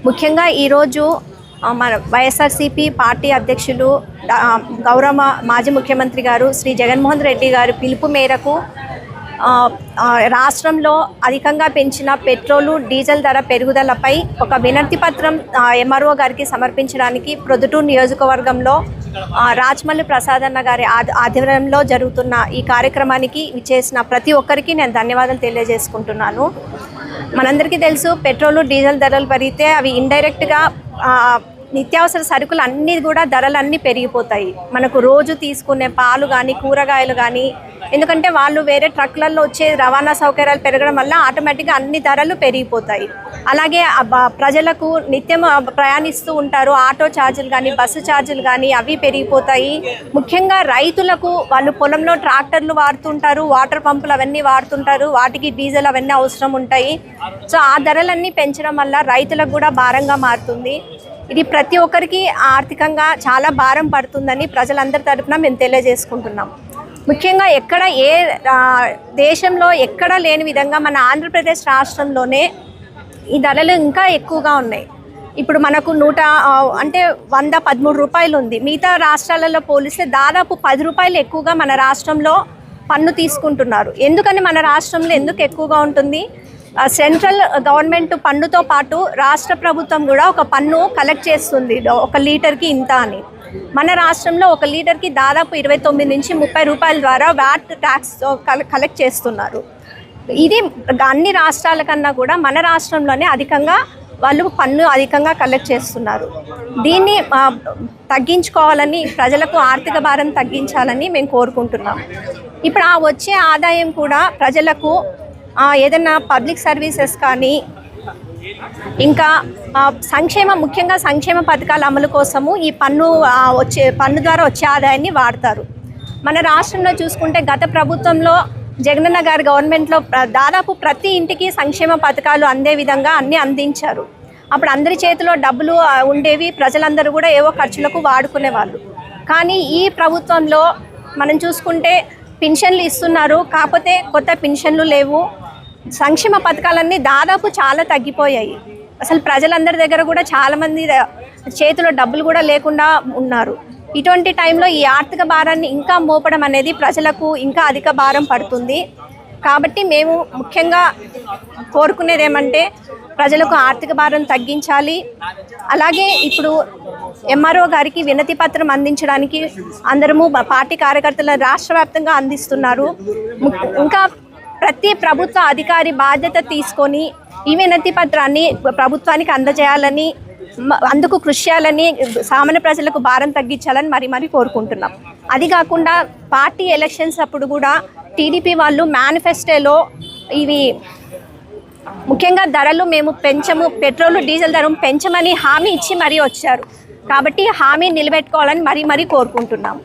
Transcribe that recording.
ముఖ్యంగా ఈరోజు మన వైఎస్ఆర్సీపీ పార్టీ అధ్యక్షులు గౌరవ మాజీ ముఖ్యమంత్రి గారు శ్రీ జగన్మోహన్ రెడ్డి గారు పిలుపు మేరకు రాష్ట్రంలో అధికంగా పెంచిన పెట్రోలు డీజిల్ ధర పెరుగుదలపై ఒక వినతి పత్రం ఎంఆర్ఓ గారికి సమర్పించడానికి ప్రొద్దుటూరు నియోజకవర్గంలో రాజమల్లి ప్రసాద్ అన్న గారి ఆధ్వర్యంలో జరుగుతున్న ఈ కార్యక్రమానికి విచ్చేసిన ప్రతి ఒక్కరికి నేను ధన్యవాదాలు తెలియజేసుకుంటున్నాను. మనందరికీ తెలుసు, పెట్రోలు డీజిల్ ధరలు పెరిగితే అవి ఇండైరెక్ట్గా నిత్యావసర సరుకులు అన్నీ కూడా ధరలన్నీ పెరిగిపోతాయి. మనకు రోజు తీసుకునే పాలు కానీ కూరగాయలు కానీ, ఎందుకంటే వాళ్ళు వేరే ట్రక్లలో వచ్చే రవాణా సౌకర్యాలు పెరగడం వల్ల ఆటోమేటిక్గా అన్ని ధరలు పెరిగిపోతాయి. అలాగే ప్రజలకు నిత్యం ప్రయాణిస్తూ ఉంటారు, ఆటో ఛార్జీలు కానీ బస్సు ఛార్జీలు కానీ అవి పెరిగిపోతాయి. ముఖ్యంగా రైతులకు వాళ్ళు పొలంలో ట్రాక్టర్లు వాడుతుంటారు, వాటర్ పంపులు అవన్నీ వాడుతుంటారు, వాటికి డీజిల్ అవన్నీ అవసరం ఉంటాయి. సో ఆ ధరలన్నీ పెంచడం వల్ల రైతులకు కూడా భారంగా మారుతుంది. ఇది ప్రతి ఒక్కరికి ఆర్థికంగా చాలా భారం పడుతుందని ప్రజలందరి తరఫున మేము తెలియజేసుకుంటున్నాం. ముఖ్యంగా ఏ దేశంలో ఎక్కడా లేని విధంగా మన ఆంధ్రప్రదేశ్ రాష్ట్రంలోనే ఈ ధరలు ఇంకా ఎక్కువగా ఉన్నాయి. ఇప్పుడు మనకు 113 రూపాయలు ఉంది. మిగతా రాష్ట్రాలలో పోలిస్తే దాదాపు 10 రూపాయలు ఎక్కువగా మన రాష్ట్రంలో పన్ను తీసుకుంటున్నారు. ఎందుకని మన రాష్ట్రంలో ఎందుకు ఎక్కువగా ఉంటుంది? సెంట్రల్ గవర్నమెంట్ పన్నుతో పాటు రాష్ట్ర ప్రభుత్వం కూడా ఒక పన్ను కలెక్ట్ చేస్తుంది, 1 లీటర్కి ఇంత అని. మన రాష్ట్రంలో 1 లీటర్కి దాదాపు 29 నుంచి 30 రూపాయల ద్వారా వ్యాట్ ట్యాక్స్ కలెక్ట్ చేస్తున్నారు. ఇది అన్ని రాష్ట్రాల కన్నా కూడా మన రాష్ట్రంలోనే అధికంగా వాళ్ళు పన్ను అధికంగా కలెక్ట్ చేస్తున్నారు. దీన్ని తగ్గించుకోవాలని, ప్రజలకు ఆర్థిక భారం తగ్గించాలని మేము కోరుకుంటున్నాం. ఇప్పుడు ఆ వచ్చే ఆదాయం కూడా ప్రజలకు ఏదైనా పబ్లిక్ సర్వీసెస్ కానీ ఇంకా ముఖ్యంగా సంక్షేమ పథకాల అమలు కోసము ఈ పన్ను ద్వారా వచ్చే ఆదాయాన్ని వాడతారు. మన రాష్ట్రంలో చూసుకుంటే గత ప్రభుత్వంలో జగనన్న గారి గవర్నమెంట్లో దాదాపు ప్రతి ఇంటికి సంక్షేమ పథకాలు అందే విధంగా అన్నీ అందించారు. అప్పుడు అందరి చేతిలో డబ్బులు ఉండేవి, ప్రజలందరూ కూడా ఏవో ఖర్చులకు వాడుకునేవాళ్ళు. కానీ ఈ ప్రభుత్వంలో మనం చూసుకుంటే పెన్షన్లు ఇస్తున్నారు, కాకపోతే కొత్త పెన్షన్లు లేవు. సంక్షేమ పథకాలన్నీ దాదాపు చాలా తగ్గిపోయాయి. అసలు ప్రజలందరి దగ్గర కూడా చాలామంది చేతిలో డబ్బులు కూడా లేకుండా ఉన్నారు. ఇటువంటి టైంలో ఈ ఆర్థిక భారాన్ని ఇంకా మోపడం అనేది ప్రజలకు ఇంకా అధిక భారం పడుతుంది. కాబట్టి మేము ముఖ్యంగా కోరుకునేది ఏమంటే ప్రజలకు ఆర్థిక భారం తగ్గించాలి. అలాగే ఇప్పుడు ఎంఆర్ఓ గారికి వినతి పత్రం అందించడానికి అందరము పార్టీ కార్యకర్తల రాష్ట్ర వ్యాప్తంగా అందిస్తున్నారు. ఇంకా ప్రతి ప్రభుత్వ అధికారి బాధ్యత తీసుకొని ఈ వినతి పత్రాన్ని ప్రభుత్వానికి అందజేయాలని, అందుకు కృషి చేయాలని, సామాన్య ప్రజలకు భారం తగ్గించాలని మరీ కోరుకుంటున్నాం. అది కాకుండా పార్టీ ఎలక్షన్స్ అప్పుడు కూడా టీడీపీ వాళ్ళు మేనిఫెస్టోలో ఇవి ముఖ్యంగా ధరలు మేము పెంచము, పెట్రోలు డీజిల్ ధర పెంచమని హామీ ఇచ్చి మరీ వచ్చారు. కాబట్టి హామీ నిలబెట్టుకోవాలని మరీ కోరుకుంటున్నాం.